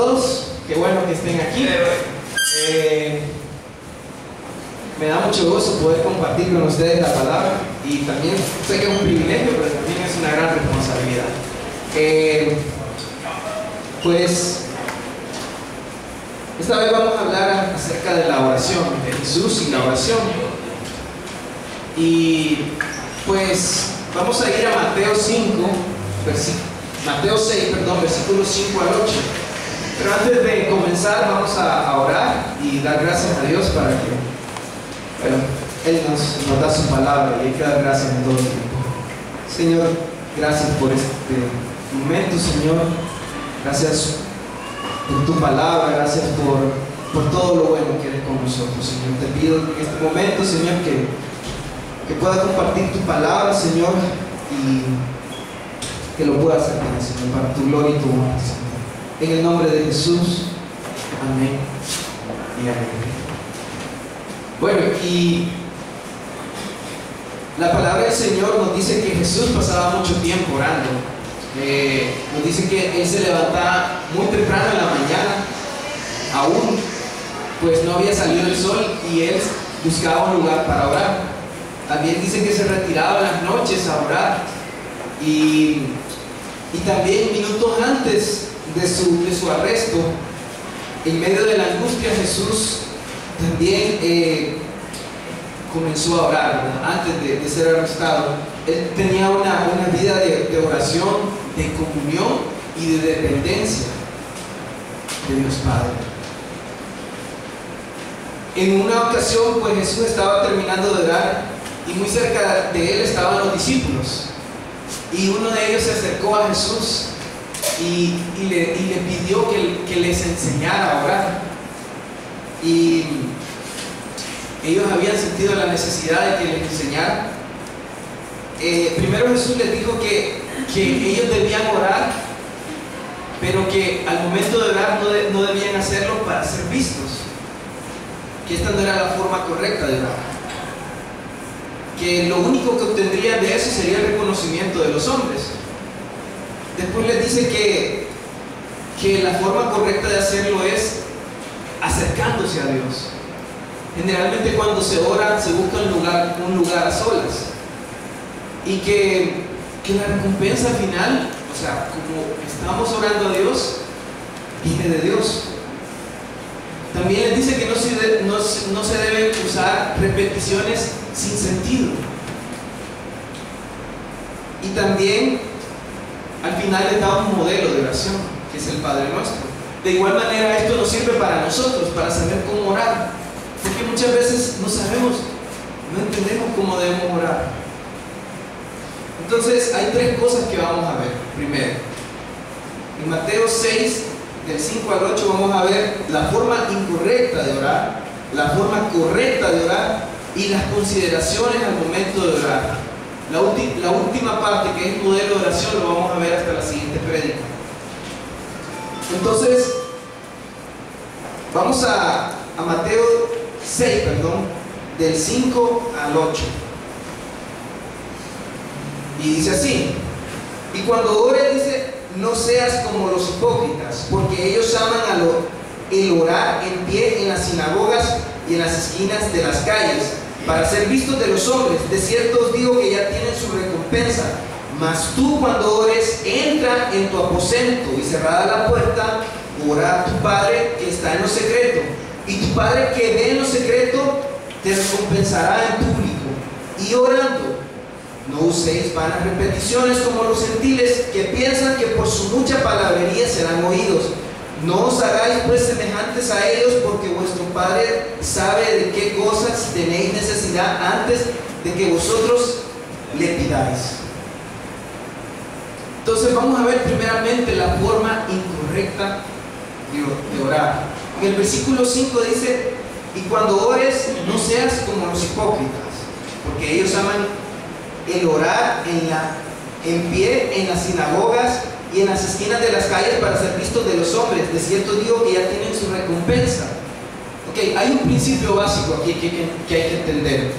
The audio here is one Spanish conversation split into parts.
todos, qué bueno que estén aquí. Me da mucho gusto poder compartir con ustedes la palabra y también sé que es un privilegio, pero también es una gran responsabilidad. Pues esta vez vamos a hablar acerca de la oración, de Jesús y la oración. Y pues vamos a ir a Mateo 6, versículos 5 al 8. Pero antes de comenzar vamos a orar y dar gracias a Dios para que Él nos da su palabra y hay que dar gracias en todo el tiempo. Señor, gracias por este momento, Señor. Gracias por tu palabra, gracias por todo lo bueno que eres con nosotros, Señor. Te pido en este momento, Señor, que pueda compartir tu palabra, Señor, y que lo pueda hacer bien, Señor, para tu gloria y tu honra, Señor. En el nombre de Jesús, amén y amén. Bueno, y la palabra del Señor nos dice que Jesús pasaba mucho tiempo orando. Nos dice que Él se levantaba muy temprano en la mañana, aún pues no había salido el sol, y Él buscaba un lugar para orar. También dice que se retiraba en las noches a orar, y también minutos antes de su arresto, en medio de la angustia, Jesús también comenzó a orar, ¿verdad? Antes de ser arrestado. Él tenía una vida de oración, de comunión y de dependencia de Dios Padre. En una ocasión, pues Jesús estaba terminando de orar y muy cerca de él estaban los discípulos, y uno de ellos se acercó a Jesús y le pidió que les enseñara a orar. Y ellos habían sentido la necesidad de que les enseñara. Primero Jesús les dijo que ellos debían orar, pero que al momento de orar no debían hacerlo para ser vistos, que esta no era la forma correcta de orar, que lo único que obtendrían de eso sería el reconocimiento de los hombres. Después les dice que la forma correcta de hacerlo es acercándose a Dios. Generalmente cuando se ora se busca un lugar a solas, y que la recompensa final, o sea, como estamos orando a Dios, viene de Dios. También les dice que no se deben usar repeticiones sin sentido. Y también al final les da un modelo de oración, que es el Padre Nuestro. De igual manera, esto nos sirve para nosotros, para saber cómo orar, porque muchas veces no entendemos cómo debemos orar. Entonces hay tres cosas que vamos a ver. Primero, en Mateo 6, del 5 al 8, vamos a ver la forma incorrecta de orar, la forma correcta de orar y las consideraciones al momento de orar. La última parte, que es el modelo de oración, lo vamos a ver hasta la siguiente prédica. Entonces, vamos a Mateo 6, del 5 al 8. Y dice así: y cuando ores, dice, no seas como los hipócritas, porque ellos aman el orar en pie en las sinagogas y en las esquinas de las calles, para ser vistos de los hombres. De cierto os digo que ya tienen su recompensa. Mas tú, cuando ores, entra en tu aposento y cerrada la puerta, ora a tu Padre que está en lo secreto, y tu Padre que ve en lo secreto te recompensará en público. Y orando, no uséis vanas repeticiones como los gentiles, que piensan que por su mucha palabrería serán oídos. No os hagáis pues semejantes a ellos, porque vuestro Padre sabe de qué cosas tenéis necesidad antes de que vosotros le pidáis. Entonces vamos a ver primeramente la forma incorrecta de orar. En el versículo 5 dice: y cuando ores, no seas como los hipócritas, porque ellos aman el orar en pie en las sinagogas y en las esquinas de las calles para ser vistos de los hombres. De cierto digo que ya tienen su recompensa. Ok, hay un principio básico aquí que hay que entender.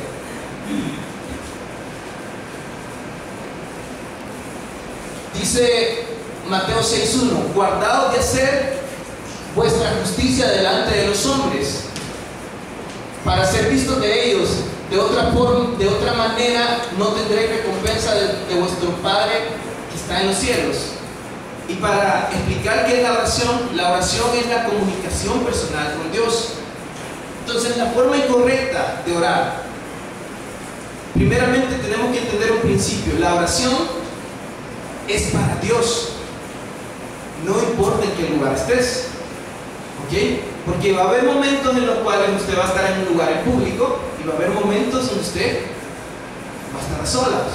Dice Mateo 6:1: guardaos de hacer vuestra justicia delante de los hombres, para ser vistos de ellos. De otra forma, de otra manera, no tendréis recompensa de vuestro Padre que está en los cielos. Y para explicar qué es la oración es la comunicación personal con Dios. Entonces, la forma incorrecta de orar, primeramente tenemos que entender un principio: la oración es para Dios, no importa en qué lugar estés, ¿ok? Porque va a haber momentos en los cuales usted va a estar en un lugar en público y va a haber momentos en usted va a estar a solas.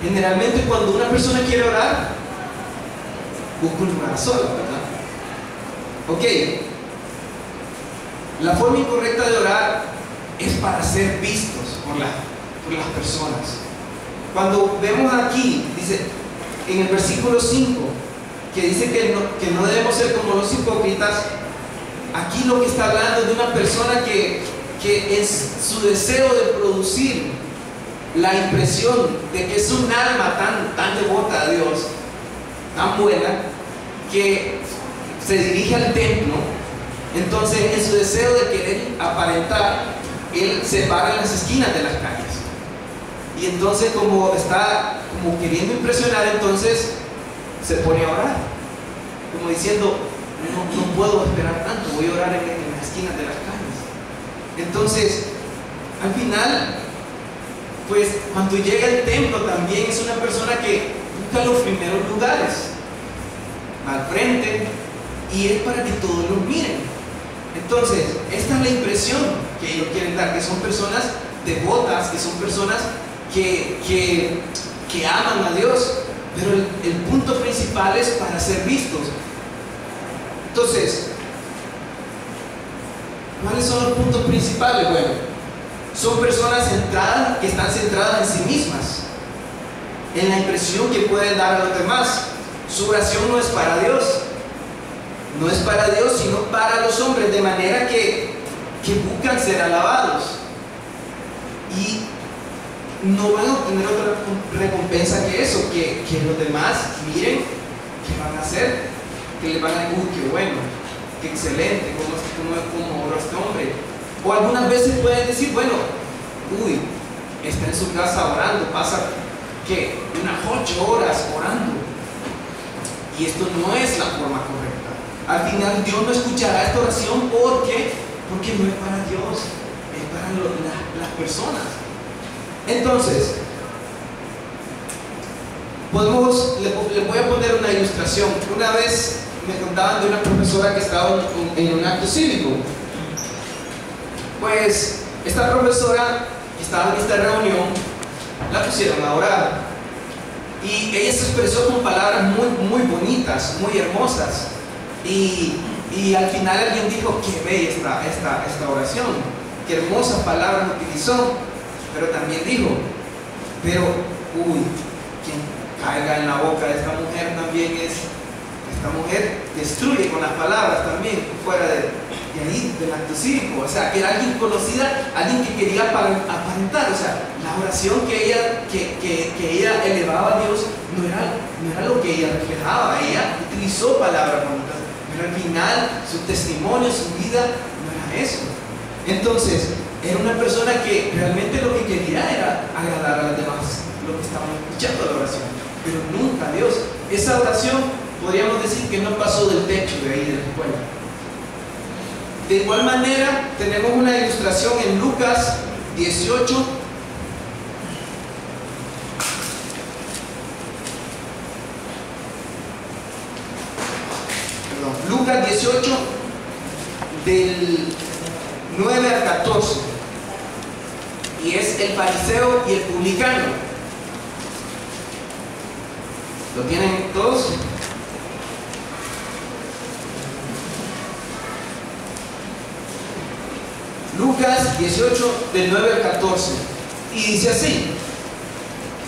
Generalmente, cuando una persona quiere orar, busca un lugar a solas, ¿verdad? Ok, la forma incorrecta de orar es para ser vistos por las personas. Cuando vemos aquí, dice en el versículo 5, que dice que no debemos ser como los hipócritas. Aquí lo que está hablando es de una persona que es su deseo de producir la impresión de que es un alma tan devota a Dios, tan buena, que se dirige al templo. Entonces, en su deseo de querer aparentar, él se para en las esquinas de las calles. Y entonces, como está queriendo impresionar, entonces se pone a orar, como diciendo: no puedo esperar tanto, voy a orar en las esquinas de las calles. Entonces, al final, pues cuando llega al templo también es una persona que busca los primeros lugares, al frente, y es para que todos los miren. Entonces, esta es la impresión que ellos quieren dar, que son personas devotas, que son personas que aman a Dios, pero el punto principal es para ser vistos. Entonces, ¿cuáles son los puntos principales? Bueno, son personas centradas, que están centradas en sí mismas, en la impresión que pueden dar a los demás. Su oración no es para Dios, sino para los hombres, de manera que buscan ser alabados, y no van a obtener otra recompensa que eso, que los demás miren qué van a hacer, que le van a decir: qué bueno, qué excelente, cómo oró este hombre. O algunas veces pueden decir: bueno, está en su casa orando, pasa unas 8 horas orando, y esto no es la forma correcta. Al final, Dios no escuchará esta oración porque no es para Dios, es para las personas. Entonces, le voy a poner una ilustración. Una vez me contaban de una profesora que estaba en un acto cívico. Pues esta profesora que estaba en esta reunión, la pusieron a orar, y ella se expresó con palabras muy bonitas, muy hermosas, y al final alguien dijo: qué bella esta oración, qué hermosas palabras utilizó. Pero también dijo: pero quien caiga en la boca de esta mujer también esta mujer destruye con las palabras también, fuera de ahí, del acto cívico. O sea, que era alguien conocida, alguien que quería aparentar. O sea, la oración que ella elevaba a Dios no era lo que ella reflejaba. Ella utilizó palabras bonitas, pero al final su testimonio, su vida, no era eso. Entonces, era una persona que realmente lo que quería era agradar a los demás, lo que estaban escuchando la oración, pero nunca a Dios. Esa oración, podríamos decir que no pasó del techo de ahí de la escuela. De igual manera, tenemos una ilustración en Lucas 18. Lucas 18, del 9 al 14. Y es el fariseo y el publicano. ¿Lo tienen todos? Lucas 18, del 9 al 14. Y dice así: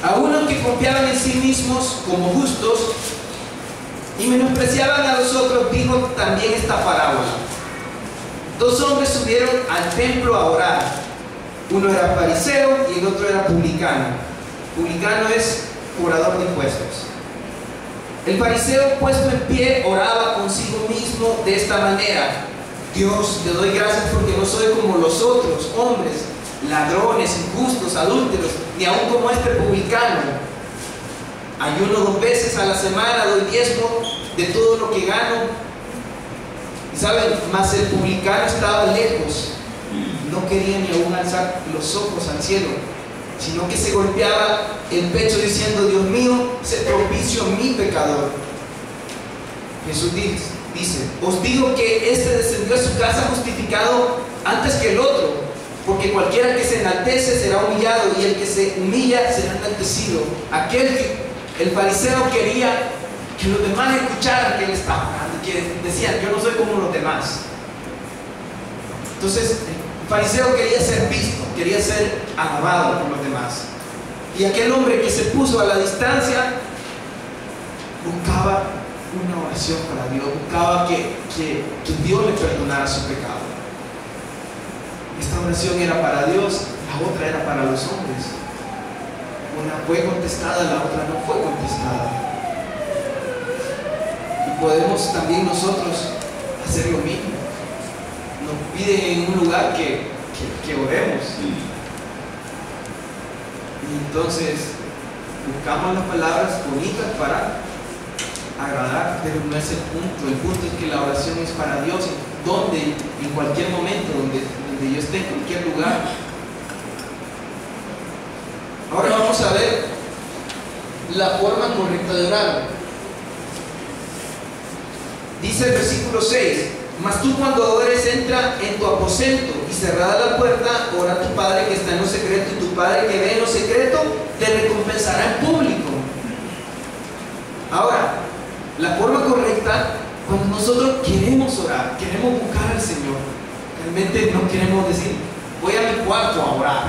a unos que confiaban en sí mismos como justos y menospreciaban a los otros, dijo también esta parábola. 2 hombres subieron al templo a orar. Uno era fariseo y el otro era publicano. Publicano es cobrador de impuestos. El fariseo, puesto en pie, oraba consigo mismo de esta manera: Dios, te doy gracias porque no soy como los otros hombres, ladrones, injustos, adúlteros, ni aun como este publicano. Ayuno 2 veces a la semana, doy diezmo de todo lo que gano. Y saben, mas el publicano estaba lejos, no quería ni aún alzar los ojos al cielo, sino que se golpeaba el pecho diciendo: Dios mío, sé propicio a mi pecador. Jesús dice: os digo que este descendió a su casa justificado antes que el otro, porque cualquiera que se enaltece será humillado, y el que se humilla será enaltecido. El fariseo quería que los demás escucharan que él estaba orando, que decían: yo no soy como los demás. Entonces el fariseo quería ser visto, quería ser alabado por los demás. Y aquel hombre que se puso a la distancia buscaba una oración para Dios, buscaba que Dios le perdonara su pecado. Esta oración era para Dios, la otra era para los hombres. Una fue contestada, la otra no fue contestada. Y podemos también nosotros hacer lo mismo. Nos piden en un lugar que oremos. Y entonces buscamos las palabras bonitas para agradar, pero no es el punto. El punto es que la oración es para Dios, donde, en cualquier momento, donde yo esté, en cualquier lugar. Ahora vamos a ver la forma correcta de orar. Dice el versículo 6: mas tú cuando ores, entra en tu aposento y cerrada la puerta, ora a tu Padre que está en lo secreto, y tu Padre que ve en lo secreto te recompensará en público. Ahora, la forma correcta, cuando nosotros queremos orar, queremos buscar al Señor, realmente no queremos decir: voy a mi cuarto a orar,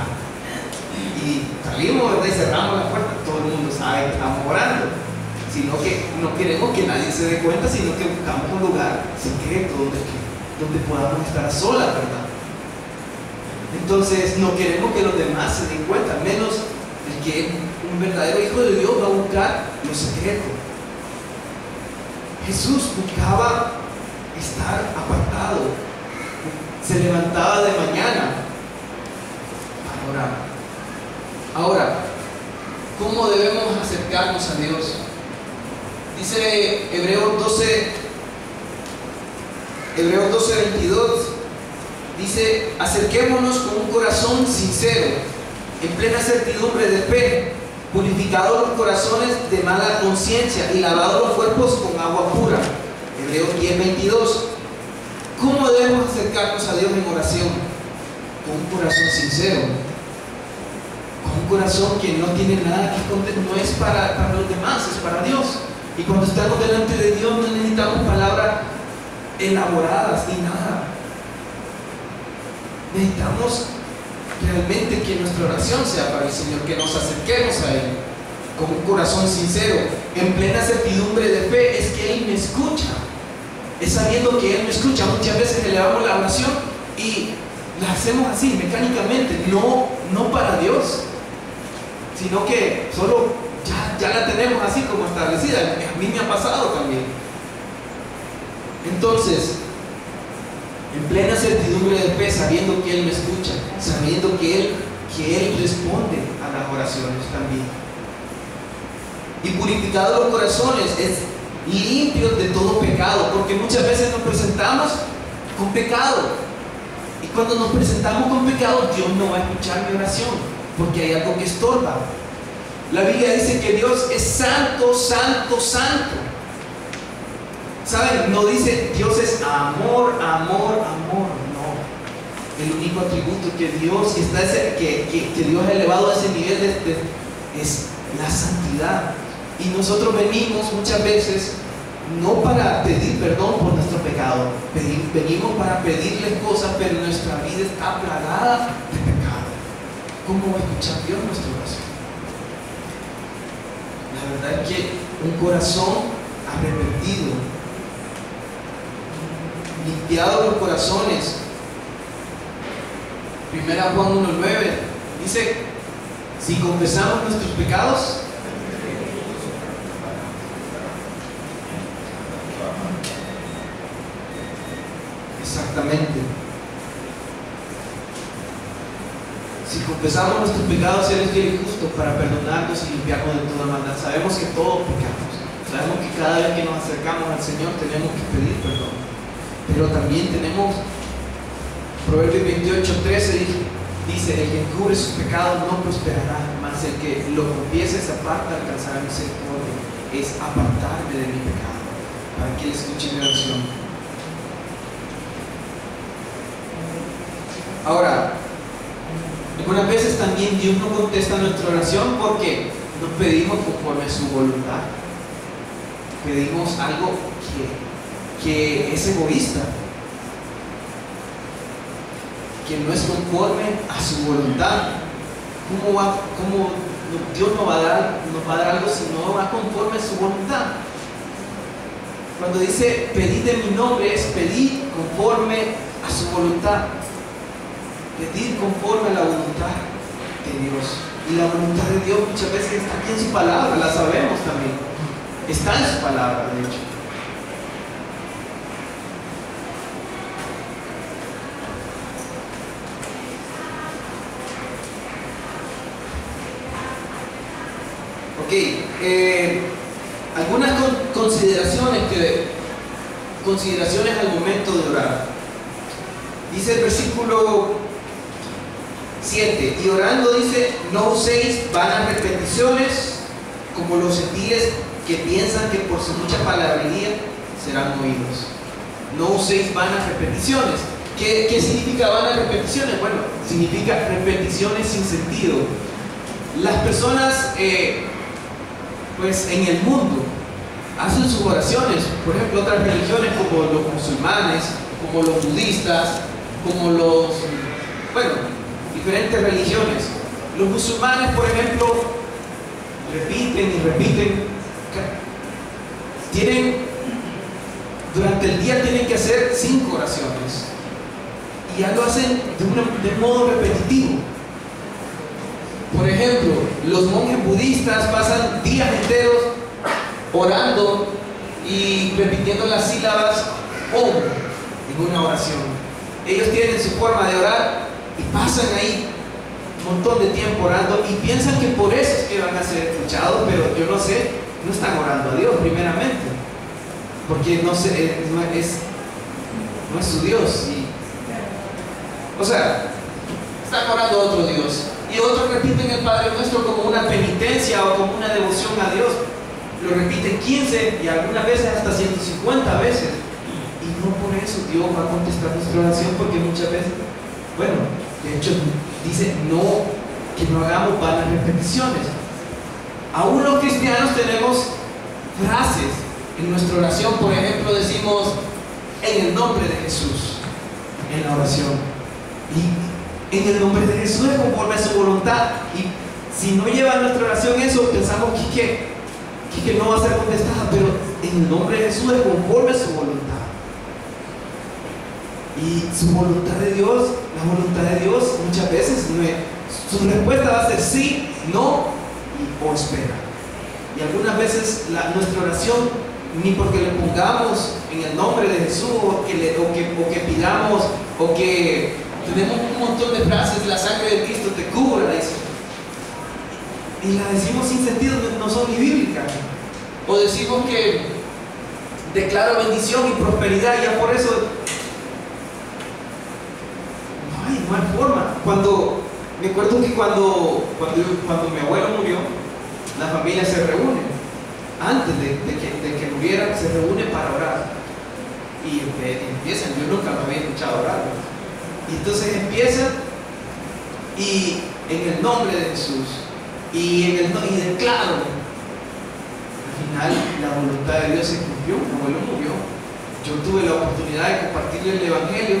y salimos, ¿verdad?, y cerramos la puerta, todo el mundo sabe que estamos orando, sino que no queremos que nadie se dé cuenta, sino que buscamos un lugar secreto donde podamos estar a solas, ¿verdad? Entonces no queremos que los demás se den cuenta, menos el que un verdadero hijo de Dios va a buscar lo secreto. Jesús buscaba estar apartado, se levantaba de mañana para orar. Ahora, ¿cómo debemos acercarnos a Dios? Dice Hebreos 12:22, dice: acerquémonos con un corazón sincero, en plena certidumbre de fe, purificados los corazones de mala conciencia y lavados los cuerpos con agua pura. Hebreos 10:22. ¿Cómo debemos acercarnos a Dios en oración? Con un corazón sincero, con un corazón que no tiene nada que esconder, no es para los demás, es para Dios. Y cuando estamos delante de Dios no necesitamos palabras elaboradas ni nada. Necesitamos realmente que nuestra oración sea para el Señor, que nos acerquemos a Él con un corazón sincero, en plena certidumbre de fe. Es que Él me escucha, es sabiendo que Él me escucha. Muchas veces elevamos la oración y la hacemos así, mecánicamente, no para Dios, sino que solo ya la tenemos así como establecida. A mí me ha pasado también. Entonces, en plena certidumbre de fe, sabiendo que Él me escucha, sabiendo que Él responde a las oraciones también. Y purificados los corazones, es limpios de todo pecado, porque muchas veces nos presentamos con pecado. Y cuando nos presentamos con pecado, Dios no va a escuchar mi oración, porque hay algo que estorba. La Biblia dice que Dios es santo, santo, santo. ¿Saben? No dice Dios es amor, amor, amor. No. El único atributo que Dios que Dios ha elevado a ese nivel es la santidad. Y nosotros venimos muchas veces no para pedir perdón por nuestro pecado, venimos para pedirle cosas, pero nuestra vida está plagada de pecado. ¿Cómo va a escuchar Dios nuestra oración? La verdad es que un corazón arrepentido, limpiado los corazones. 1 Juan 1:9 dice: si confesamos nuestros pecados, Exactamente. Si confesamos nuestros pecados, Él es fiel y justo para perdonarnos y limpiarnos de toda maldad. Sabemos que todos pecamos. Sabemos que cada vez que nos acercamos al Señor tenemos que pedir perdón. Pero también tenemos, Proverbios 28:13 dice: el que encubre sus pecados no prosperará, mas el que lo confiese se aparta de alcanzar misericordia. Es apartarme de mi pecado, para que Él escuche mi oración. Ahora, algunas veces también Dios no contesta nuestra oración porque nos pedimos conforme a su voluntad. Pedimos algo que es egoísta, que no es conforme a su voluntad. ¿Cómo Dios nos va a dar algo si no va conforme a su voluntad? Cuando dice pedid en mi nombre, es pedir conforme a su voluntad. Pedir conforme a la voluntad de Dios. Y la voluntad de Dios muchas veces está aquí en su palabra, la sabemos también. Está en su palabra, de hecho. Algunas consideraciones al momento de orar. Dice el versículo 7: y orando, dice, no uséis vanas repeticiones como los gentiles que piensan que por su mucha palabrería serán oídos. No uséis vanas repeticiones. ¿Qué significa vanas repeticiones? Bueno, significa repeticiones sin sentido. Las personas pues en el mundo hacen sus oraciones, por ejemplo, otras religiones como los musulmanes, como los budistas, como diferentes religiones. Los musulmanes, por ejemplo, repiten y repiten. Durante el día tienen que hacer 5 oraciones y ya lo hacen de modo repetitivo. Por ejemplo, los monjes budistas pasan días enteros orando y repitiendo las sílabas Om en una oración. Ellos tienen su forma de orar y pasan ahí un montón de tiempo orando y piensan que por eso es que van a ser escuchados, pero yo no sé, no están orando a Dios primeramente, porque no es su Dios. Están orando a otro Dios. Y otros repiten el Padre Nuestro como una penitencia o como una devoción a Dios. Lo repiten 15 y algunas veces hasta 150 veces. Y no por eso Dios va a contestar nuestra oración, porque muchas veces, de hecho dice que no hagamos vanas repeticiones. Aún los cristianos tenemos frases en nuestra oración. Por ejemplo, decimos en el nombre de Jesús en la oración. Y en el nombre de Jesús es conforme a su voluntad. Y si no lleva nuestra oración eso, pensamos que no va a ser contestada, pero en el nombre de Jesús es conforme a su voluntad. Y su voluntad de Dios, la voluntad de Dios muchas veces su respuesta va a ser sí, no o espera. Y algunas veces nuestra oración, ni porque le pongamos en el nombre de Jesús o que pidamos o que tenemos un montón de frases, la sangre de Cristo te cubra, dice, y la decimos sin sentido, no son ni bíblicas. O decimos que declaro bendición y prosperidad, y ya por eso no hay forma. Me acuerdo que cuando mi abuelo murió, la familia se reúne antes de que muriera, se reúne para orar y empiezan. Yo nunca me había escuchado orar, y entonces empiezan y en el nombre de Jesús y declaro. Al final la voluntad de Dios se cumplió. Mi abuelo murió, yo tuve la oportunidad de compartirle el evangelio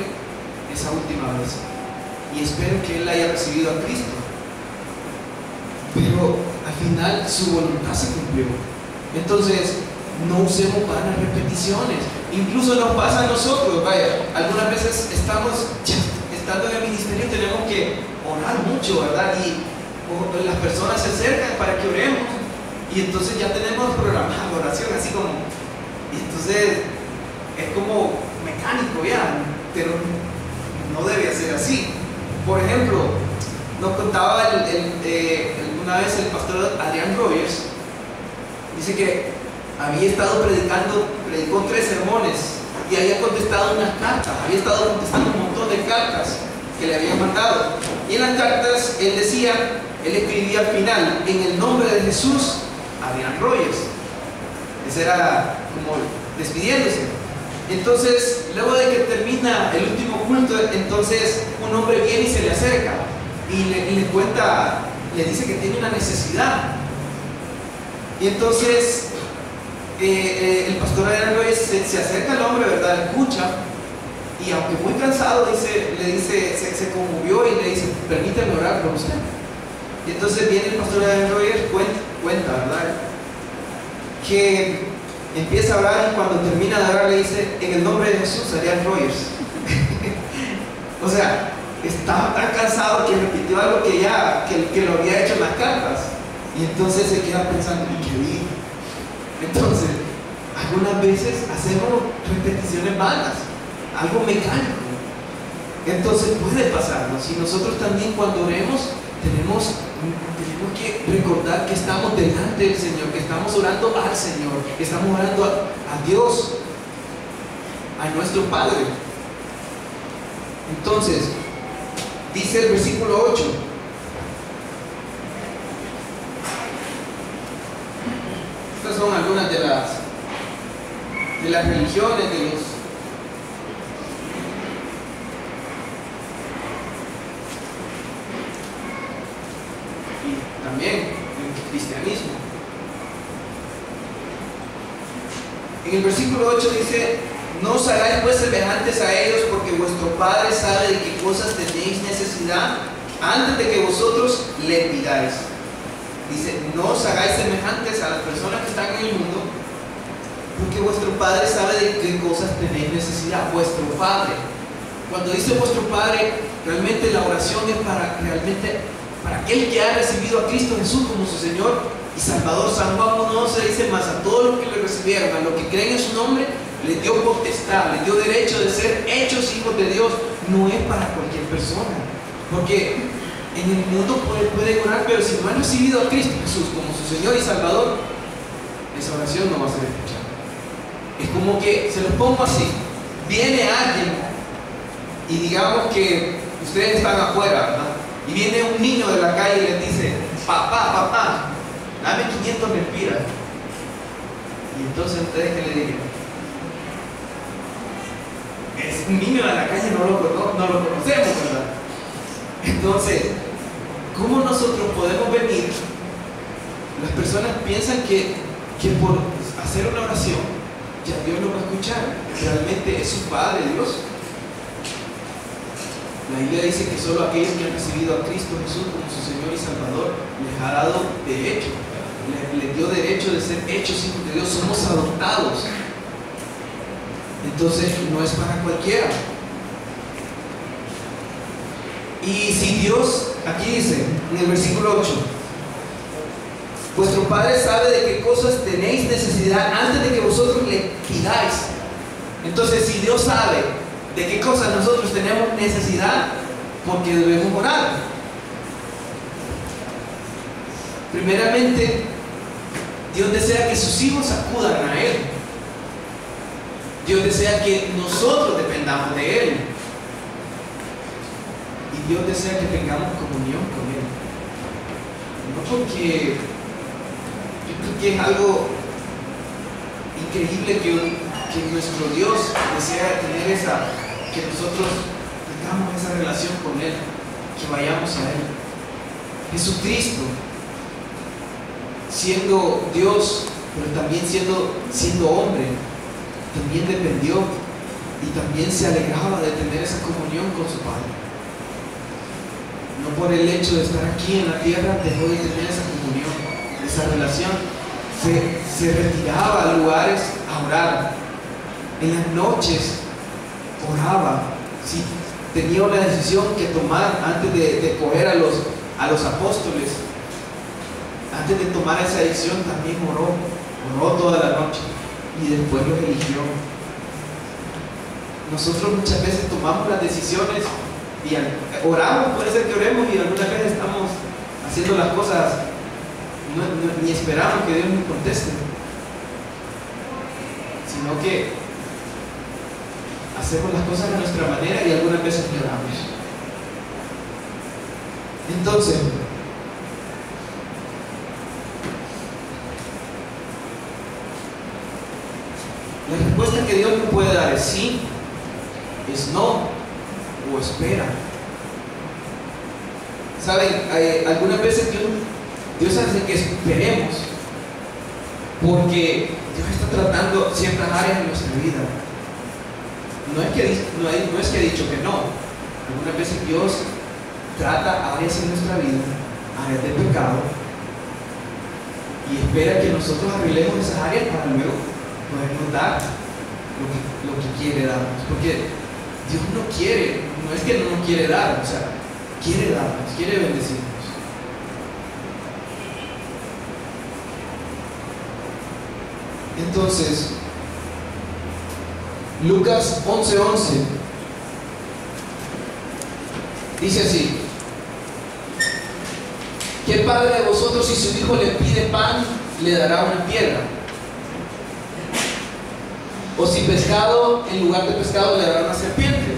esa última vez y espero que él haya recibido a Cristo, pero al final su voluntad se cumplió. Entonces no usemos vanas repeticiones. Incluso nos pasa a nosotros, algunas veces estando en el ministerio tenemos que orar mucho, ¿verdad? Y las personas se acercan para que oremos y entonces ya tenemos programada la oración así como, y entonces es como mecánico ya. pero no debe ser así. Por ejemplo, nos contaba una vez el pastor Adrián Rogers, dice que había estado predicó 3 sermones y había contestado unas cartas, había estado contestando un montón de cartas que le habían mandado. Y en las cartas él escribía al final, en el nombre de Jesús, Adrián Rogers. Ese era como despidiéndose. Entonces, luego de que termina el último culto, entonces un hombre viene y se le acerca y le cuenta, le dice que tiene una necesidad. Y entonces el pastor Adrián Rogers se acerca al hombre, ¿verdad? Le escucha, y aunque muy cansado, se conmovió y le dice, permítame orar por usted. Y entonces viene el pastor Adrián Rogers, cuenta, ¿verdad?, que empieza a orar y cuando termina de orar le dice, en el nombre de Jesús, Adrián Rogers. O sea, estaba tan cansado que repitió algo que lo había hecho en las cartas. Y entonces se queda pensando, ¿y qué digo? Entonces, algunas veces hacemos repeticiones vanas, algo mecánico. Entonces puede pasarnos. Y nosotros también cuando oremos tenemos que recordar que estamos delante del Señor, que estamos orando al Señor, que estamos orando a Dios, a nuestro Padre. Entonces, dice el versículo 8. Estas son algunas de las religiones, y también el cristianismo. En el versículo 8 dice, no os hagáis pues semejantes a ellos, porque vuestro Padre sabe de qué cosas tenéis necesidad antes de que vosotros le pidáis. Dice, no os hagáis semejantes a las personas que están en el mundo, porque vuestro Padre sabe de qué cosas tenéis necesidad. Vuestro Padre. Cuando dice vuestro Padre, realmente la oración es para aquel que ha recibido a Cristo Jesús como su Señor y Salvador. San Juan 1:11 dice, más a todos los que le recibieron, a los que creen en su nombre, les dio potestad, les dio derecho de ser hechos hijos de Dios. No es para cualquier persona, porque en el mundo pueden orar, pero si no han recibido a Cristo Jesús como su Señor y Salvador, esa oración no va a ser escuchada. Es como que, se los pongo así, viene alguien y digamos que ustedes están afuera, ¿verdad? Y viene un niño de la calle y les dice, papá, dame 500 lempiras. Y entonces ustedes, ¿qué le dirían? Es un niño de la calle, no lo conocemos, ¿verdad? Entonces, ¿cómo nosotros podemos venir? Las personas piensan que por hacer una oración ya Dios lo va a escuchar. Realmente es su Padre Dios. La Biblia dice que solo aquellos que han recibido a Cristo Jesús como su Señor y Salvador les ha dado derecho, les dio derecho de ser hechos hijos de Dios. Somos adoptados. Entonces no es para cualquiera. Y si Dios, aquí dice en el versículo 8, vuestro Padre sabe de qué cosas tenéis necesidad antes de que vosotros le pidáis. Entonces, si Dios sabe de qué cosas nosotros tenemos necesidad, ¿por qué debemos orar? Primeramente, Dios desea que sus hijos acudan a Él. Dios desea que nosotros dependamos de Él. Y Dios desea que tengamos comunión con Él. No porque yo creo que es algo increíble que nuestro Dios desea tener que nosotros tengamos esa relación con Él, que vayamos a Él. Jesucristo, siendo Dios, pero también siendo hombre, también dependió y también se alegraba de tener esa comunión con su Padre. No por el hecho de estar aquí en la tierra dejó de tener esa comunión, esa relación. Se retiraba a lugares a orar. En las noches oraba. Si tenía una decisión que tomar antes de coger a los apóstoles, antes de tomar esa decisión también oró toda la noche y después los eligió. nosotros muchas veces tomamos las decisiones y oramos, puede ser que oremos y algunas veces estamos haciendo las cosas, ni esperamos que Dios nos conteste, sino que hacemos las cosas de nuestra manera y algunas veces le oramos. Entonces, la respuesta que Dios nos puede dar es sí, es no o espera. Saben, algunas veces Dios hace que esperemos porque Dios está tratando ciertas áreas de nuestra vida. No es que ha dicho que no. Algunas veces Dios trata áreas en nuestra vida, áreas de pecado, y espera que nosotros arreglemos esas áreas para luego podernos dar lo que quiere darnos. Porque Dios no es que no nos quiere dar, o sea, quiere darnos, quiere bendecirnos. Entonces, Lucas 11:11 dice así: ¿qué padre de vosotros, si su hijo le pide pan, le dará una piedra? O si pescado, en lugar de pescado, le dará una serpiente.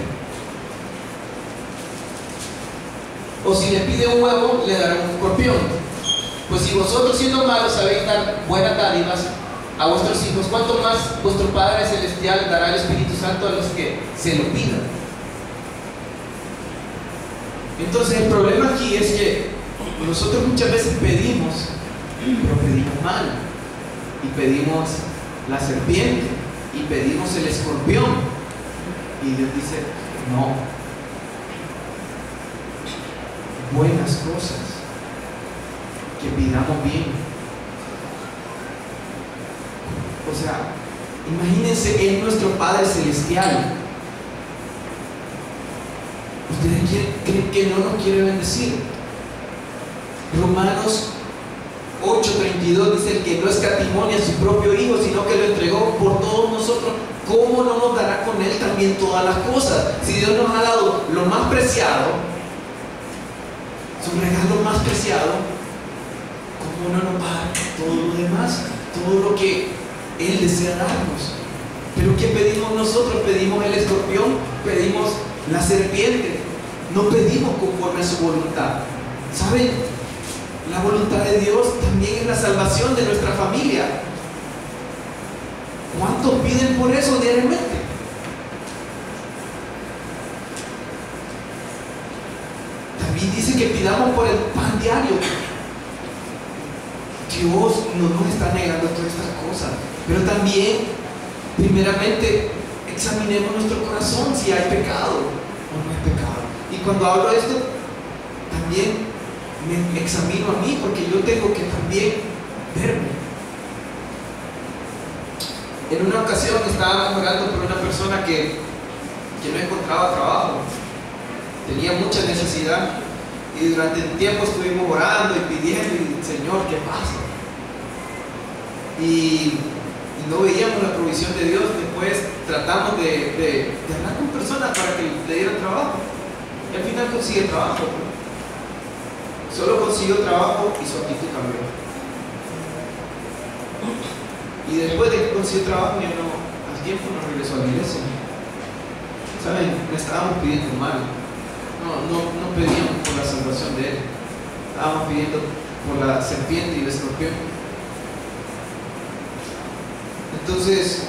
O si le pide un huevo, le dará un escorpión. Pues si vosotros, siendo malos, sabéis dar buenas dádivas a vuestros hijos, ¿cuánto más vuestro Padre Celestial dará el Espíritu Santo a los que se lo pidan? Entonces el problema aquí es que nosotros muchas veces pedimos, pero pedimos mal, y pedimos la serpiente, y pedimos el escorpión, y Dios dice no, buenas cosas, que pidamos bien. O sea, imagínense, es nuestro Padre Celestial. ¿Ustedes creen que no nos quiere bendecir? Romanos 8:32 dice: el que no escatimó ni a su propio Hijo, sino que lo entregó por todos nosotros, ¿cómo no nos dará con Él también todas las cosas? Si Dios nos ha dado lo más preciado, su regalo más preciado, ¿cómo no nos va a dar todo lo demás? Todo lo que Él desea darnos. Pero ¿qué pedimos nosotros? Pedimos el escorpión, pedimos la serpiente, no pedimos conforme a su voluntad. ¿Saben? La voluntad de Dios también es la salvación de nuestra familia. ¿Cuántos piden por eso diariamente? David dice que pidamos por el pan diario. Dios no nos está negando todas estas cosas, pero también, primeramente, examinemos nuestro corazón si hay pecado o no hay pecado. Y cuando hablo de esto, también me examino a mí, porque yo tengo que también verme. En una ocasión estábamos orando por una persona que no encontraba trabajo, tenía mucha necesidad, y durante un tiempo estuvimos orando y pidiendo, y Señor, ¿qué pasa? Y no veíamos la provisión de Dios. Después tratamos de hablar con personas para que le dieran trabajo, y al final consigue trabajo. Solo consiguió trabajo y su actitud cambió. Y después de que consiguió trabajo, ya no, al tiempo no regresó a la iglesia. ¿Saben? Le estábamos pidiendo mal. No pedíamos por la salvación de él. Estábamos pidiendo por la serpiente y el escorpión. Entonces,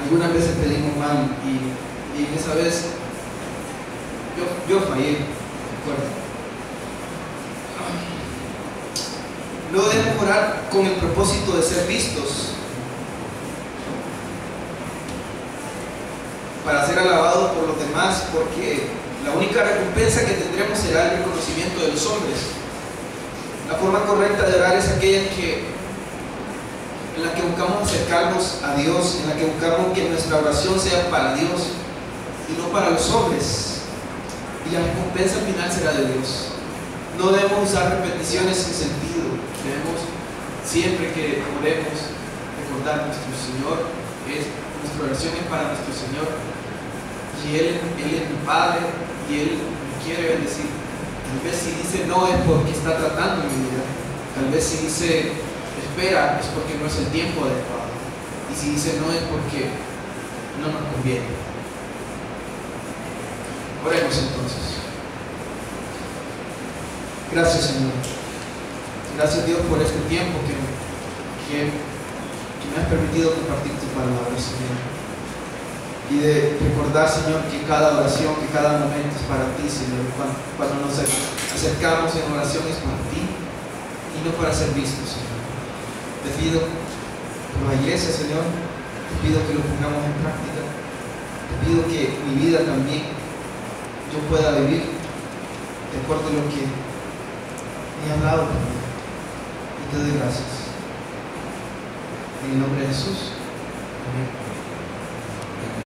algunas veces pedimos mal, y esa vez yo fallé, recuerdo. No debemos orar con el propósito de ser vistos, para ser alabados por los demás, porque la única recompensa que tendremos será el reconocimiento de los hombres. La forma correcta de orar es aquella en la que buscamos acercarnos a Dios, en la que buscamos que nuestra oración sea para Dios y no para los hombres. Y la recompensa final será de Dios. No debemos usar repeticiones sin sentido. Debemos, siempre que oremos, recordar: nuestro Señor nuestra oración es para nuestro Señor. Y Él es mi Padre y Él me quiere bendecir. Tal vez si dice no es porque está tratando en mi vida. Tal vez si dice espera es porque no es el tiempo adecuado. Y si dice no es porque no nos conviene. Oremos entonces. Gracias, Señor. Gracias, Dios, por este tiempo que me has permitido compartir tu palabra, Señor. Y de recordar, Señor, que cada oración, que cada momento es para ti, Señor. Cuando nos acercamos en oración es para ti y no para ser vistos, Señor. Te pido por la iglesia, Señor. Te pido que lo pongamos en práctica. Te pido que mi vida también yo pueda vivir de acuerdo a lo que he hablado conmigo. Y te doy gracias. En el nombre de Jesús. Amén.